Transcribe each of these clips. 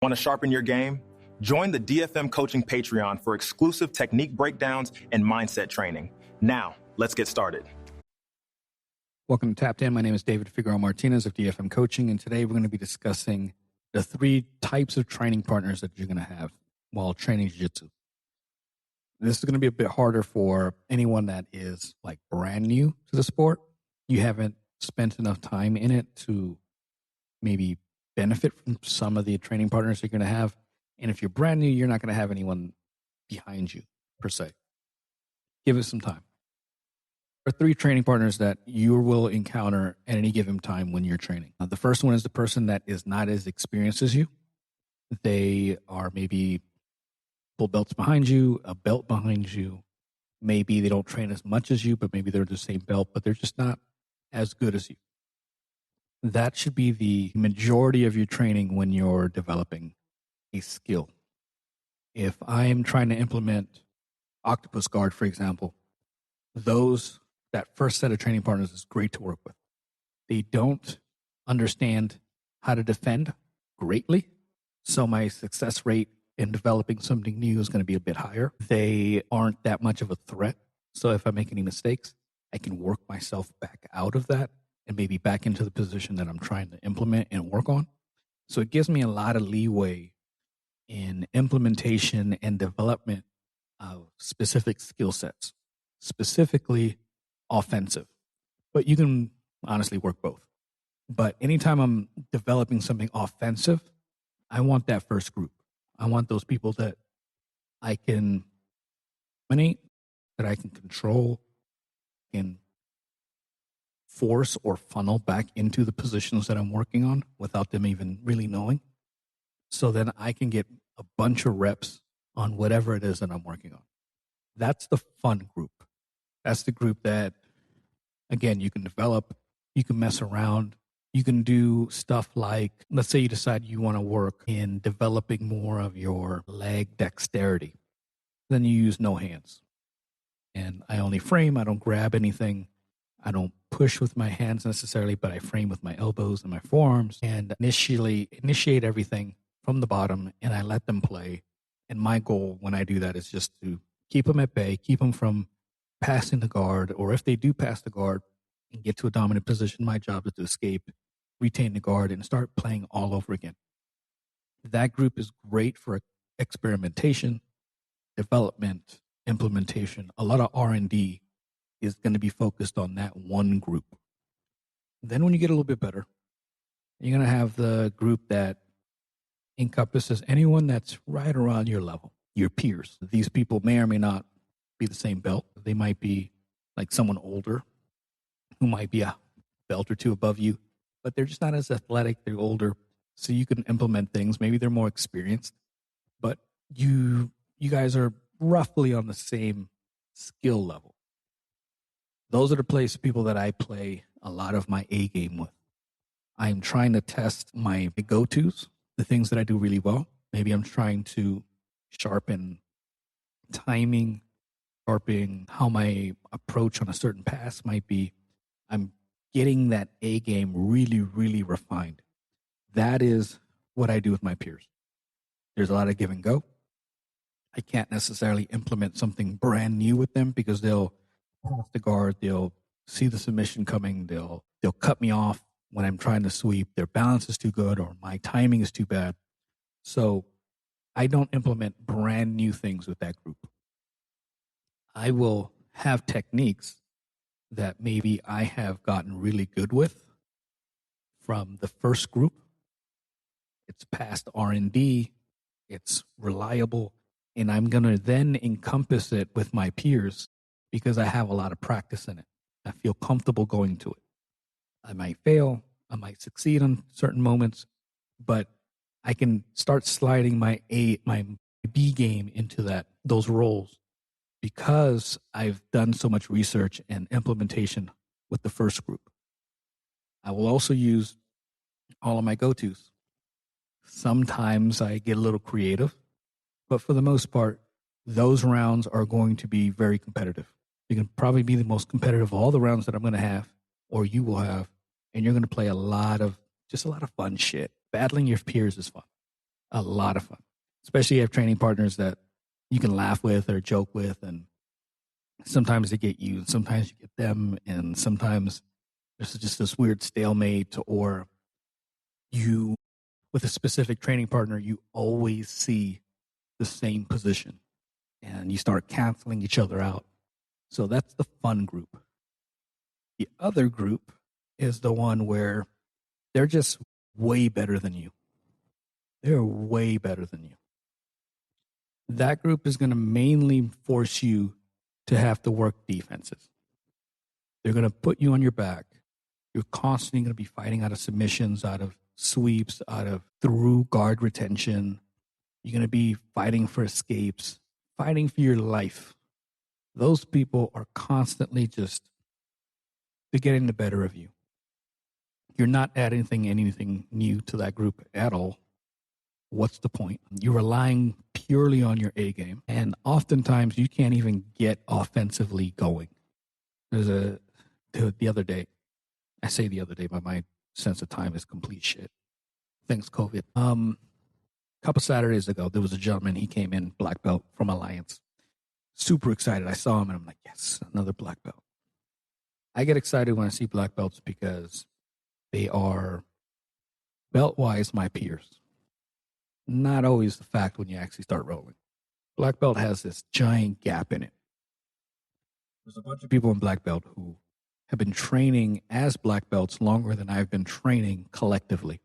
Want to sharpen your game? Join the DFM Coaching Patreon for exclusive technique breakdowns and mindset training. Now, let's get started. Welcome to Tapped In. My name is David Figueroa Martinez of DFM Coaching, and today we're going to be discussing the 3 types of training partners that you're going to have while training Jiu-Jitsu. This is going to be a bit harder for anyone that is like brand new to the sport. You haven't spent enough time in it to maybe benefit from some of the training partners you're going to have. And if you're brand new, you're not going to have anyone behind you, per se. Give it some time. There are 3 training partners that you will encounter at any given time when you're training. The first one is the person that is not as experienced as you. They are maybe full belts behind you, a belt behind you. Maybe they don't train as much as you, but maybe they're the same belt, but they're just not as good as you. That should be the majority of your training when you're developing a skill. If I am trying to implement octopus guard, for example, that first set of training partners is great to work with. They don't understand how to defend greatly, so my success rate in developing something new is going to be a bit higher. They aren't that much of a threat, so if I make any mistakes, I can work myself back out of that and maybe back into the position that I'm trying to implement and work on. So it gives me a lot of leeway in implementation and development of specific skill sets, specifically offensive. But you can honestly work both. But anytime I'm developing something offensive, I want that first group. I want those people that I can dominate, that I can control, can force or funnel back into the positions that I'm working on without them even really knowing. So then I can get a bunch of reps on whatever it is that I'm working on. That's the fun group. That's the group that, again, you can develop, you can mess around, you can do stuff like, let's say you decide you want to work in developing more of your leg dexterity. Then you use no hands. And I only frame, I don't grab anything. I don't push with my hands necessarily, but I frame with my elbows and my forearms and initiate everything from the bottom, and I let them play. And my goal when I do that is just to keep them at bay, keep them from passing the guard, or if they do pass the guard and get to a dominant position, my job is to escape, retain the guard, and start playing all over again. That group is great for experimentation, development, implementation. A lot of R&D is going to be focused on that one group. Then when you get a little bit better, you're going to have the group that encompasses anyone that's right around your level, your peers. These people may or may not be the same belt. They might be like someone older who might be a belt or 2 above you, but they're just not as athletic. They're older, so you can implement things. Maybe they're more experienced, but you guys are roughly on the same skill level. Those are the people that I play a lot of my A game with. I'm trying to test my go-tos, the things that I do really well. Maybe I'm trying to sharpen timing, sharpen how my approach on a certain pass might be. I'm getting that A game really, really refined. That is what I do with my peers. There's a lot of give and go. I can't necessarily implement something brand new with them because they'll pass the guard, they'll see the submission coming, they'll cut me off when I'm trying to sweep. Their balance is too good or my timing is too bad. So I don't implement brand new things with that group. I will have techniques that maybe I have gotten really good with from the first group. It's past R&D, it's reliable, and I'm going to then encompass it with my peers because I have a lot of practice in it. I feel comfortable going to it. I might fail, I might succeed on certain moments, but I can start sliding my B game into those roles because I've done so much research and implementation with the first group. I will also use all of my go-tos. Sometimes I get a little creative, but for the most part, those rounds are going to be very competitive. You can probably be the most competitive of all the rounds that I'm going to have, or you will have, and you're going to play a lot of fun shit. Battling your peers is fun. A lot of fun, especially if you have training partners that you can laugh with or joke with. And sometimes they get you, and sometimes you get them. And sometimes there's just this weird stalemate, or you, with a specific training partner, you always see the same position and you start canceling each other out. So that's the fun group. The other group is the one where they're just way better than you. They're way better than you. That group is going to mainly force you to have to work defenses. They're going to put you on your back. You're constantly going to be fighting out of submissions, out of sweeps, out of through guard retention. You're going to be fighting for escapes, fighting for your life. Those people are constantly just, they're getting the better of you. You're not adding anything new to that group at all. What's the point? You're relying purely on your A game. And oftentimes you can't even get offensively going. The other day, I say the other day, but my sense of time is complete shit. Thanks, COVID. A couple Saturdays ago, there was a gentleman, he came in, black belt from Alliance. Super excited. I saw him and I'm like, yes, another black belt. I get excited when I see black belts because they are belt-wise my peers. Not always the fact when you actually start rolling. Black belt has this giant gap in it. There's a bunch of people in black belt who have been training as black belts longer than I've been training collectively.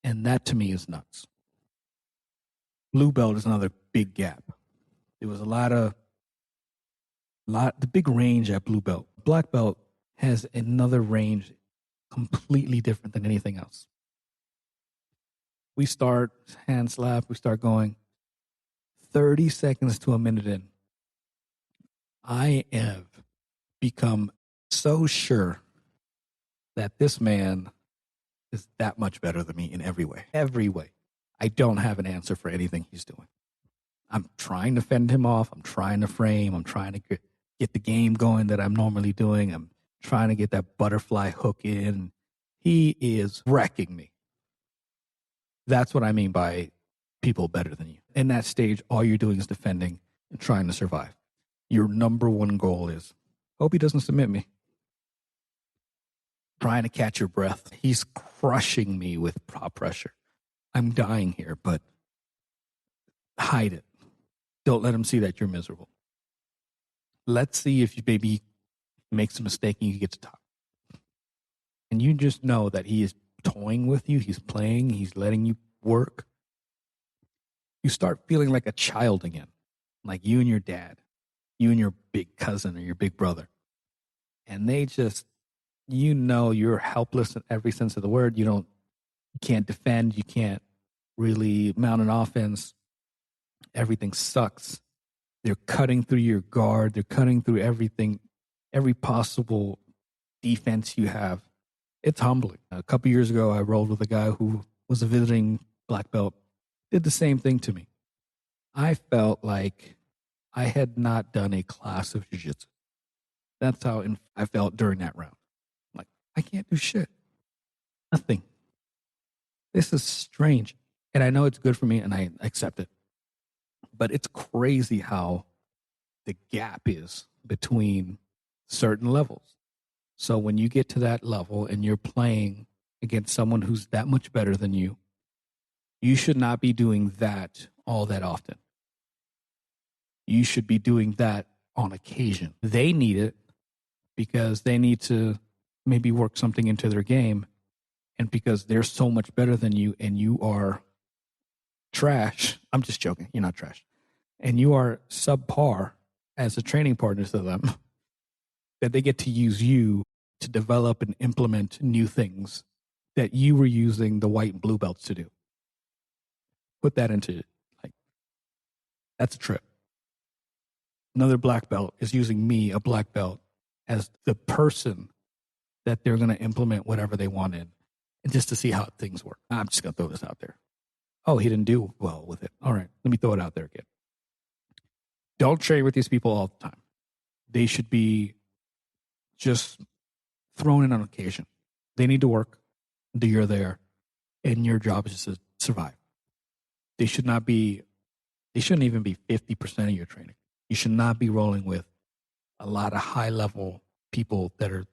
And that to me is nuts. Blue belt is another big gap. There was the big range at blue belt. Black belt has another range completely different than anything else. We start hand slap, we start going 30 seconds to a minute in. I have become so sure that this man is that much better than me in every way. Every way. I don't have an answer for anything he's doing. I'm trying to fend him off. I'm trying to frame. I'm trying to get the game going that I'm normally doing. I'm trying to get that butterfly hook in. He is wrecking me. That's what I mean by people better than you. In that stage, all you're doing is defending and trying to survive. Your number one goal is, hope he doesn't submit me. Trying to catch your breath. He's crushing me with prop pressure. I'm dying here, but hide it. Don't let him see that you're miserable. Let's see if you maybe makes a mistake and you get to top. And you just know that he is toying with you. He's playing. He's letting you work. You start feeling like a child again, like you and your dad, you and your big cousin or your big brother. And they just, you're helpless in every sense of the word. You can't defend. You can't really mount an offense. Everything sucks. They're cutting through your guard. They're cutting through everything, every possible defense you have. It's humbling. A couple years ago, I rolled with a guy who was a visiting black belt, did the same thing to me. I felt like I had not done a class of jiu-jitsu. That's how I felt during that round. Like, I can't do shit. Nothing. This is strange. And I know it's good for me and I accept it. But it's crazy how the gap is between certain levels. So when you get to that level and you're playing against someone who's that much better than you, you should not be doing that all that often. You should be doing that on occasion. They need it because they need to maybe work something into their game, and because they're so much better than you and you are trash. I'm just joking. You're not trash. And you are subpar as a training partner to them, that they get to use you to develop and implement new things that you were using the white and blue belts to do. Put that into, like, that's a trip. Another black belt is using me, a black belt, as the person that they're going to implement whatever they want in, and just to see how things work. I'm just going to throw this out there. Oh, he didn't do well with it. All right, let me throw it out there again. Don't train with these people all the time. They should be just thrown in on occasion. They need to work. You're there, and your job is just to survive. they shouldn't even be 50% of your training. You should not be rolling with a lot of high level people that are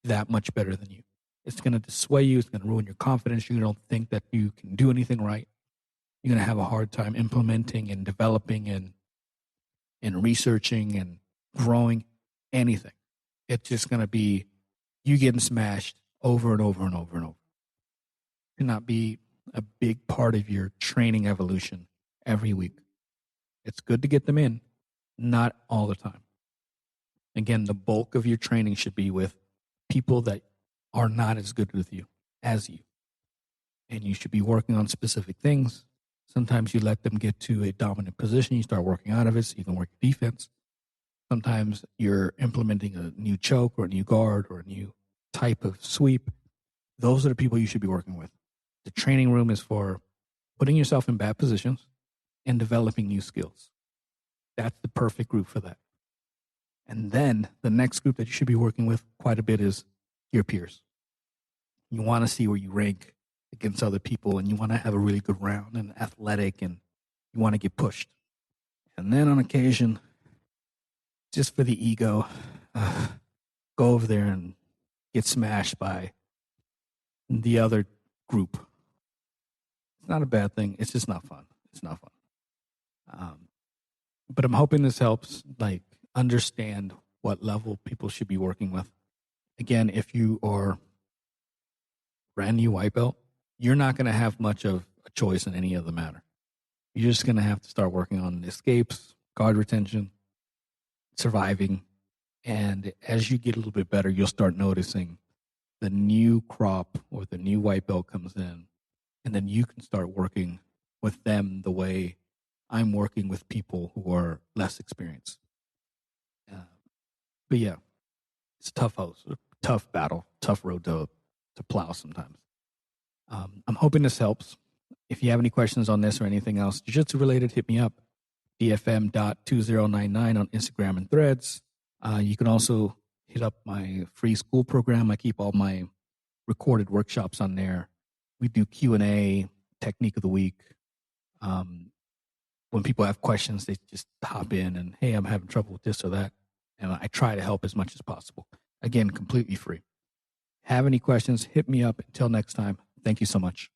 that much better than you. It's going to sway you. It's going to ruin your confidence. You don't think that you can do anything right. You're going to have a hard time implementing and developing and researching and growing anything. It's just going to be you getting smashed over and over and over and over. It cannot be a big part of your training evolution every week. It's good to get them in, not all the time. Again, the bulk of your training should be with people that are not as good with you as you. And you should be working on specific things. Sometimes you let them get to a dominant position. You start working out of it so you can work your defense. Sometimes you're implementing a new choke or a new guard or a new type of sweep. Those are the people you should be working with. The training room is for putting yourself in bad positions and developing new skills. That's the perfect group for that. And then the next group that you should be working with quite a bit is your peers. You want to see where you rank against other people, and you want to have a really good round and athletic, and you want to get pushed. And then on occasion, just for the ego, go over there and get smashed by the other group. It's not a bad thing. It's just not fun. It's not fun. But I'm hoping this helps, understand what level people should be working with. Again, if you are brand new white belt, you're not going to have much of a choice in any of the matter. You're just going to have to start working on escapes, guard retention, surviving. And as you get a little bit better, you'll start noticing the new crop or the new white belt comes in. And then you can start working with them the way I'm working with people who are less experienced. But yeah, it's a tough battle, tough road to plow sometimes. I'm hoping this helps. If you have any questions on this or anything else jiu-jitsu related, hit me up, dfm.2099 on Instagram and Threads. You can also hit up my free school program. I keep all my recorded workshops on there. We do Q&A, technique of the week. When people have questions, they just hop in and, hey, I'm having trouble with this or that. And I try to help as much as possible. Again, completely free. Have any questions, hit me up. Until next time, thank you so much.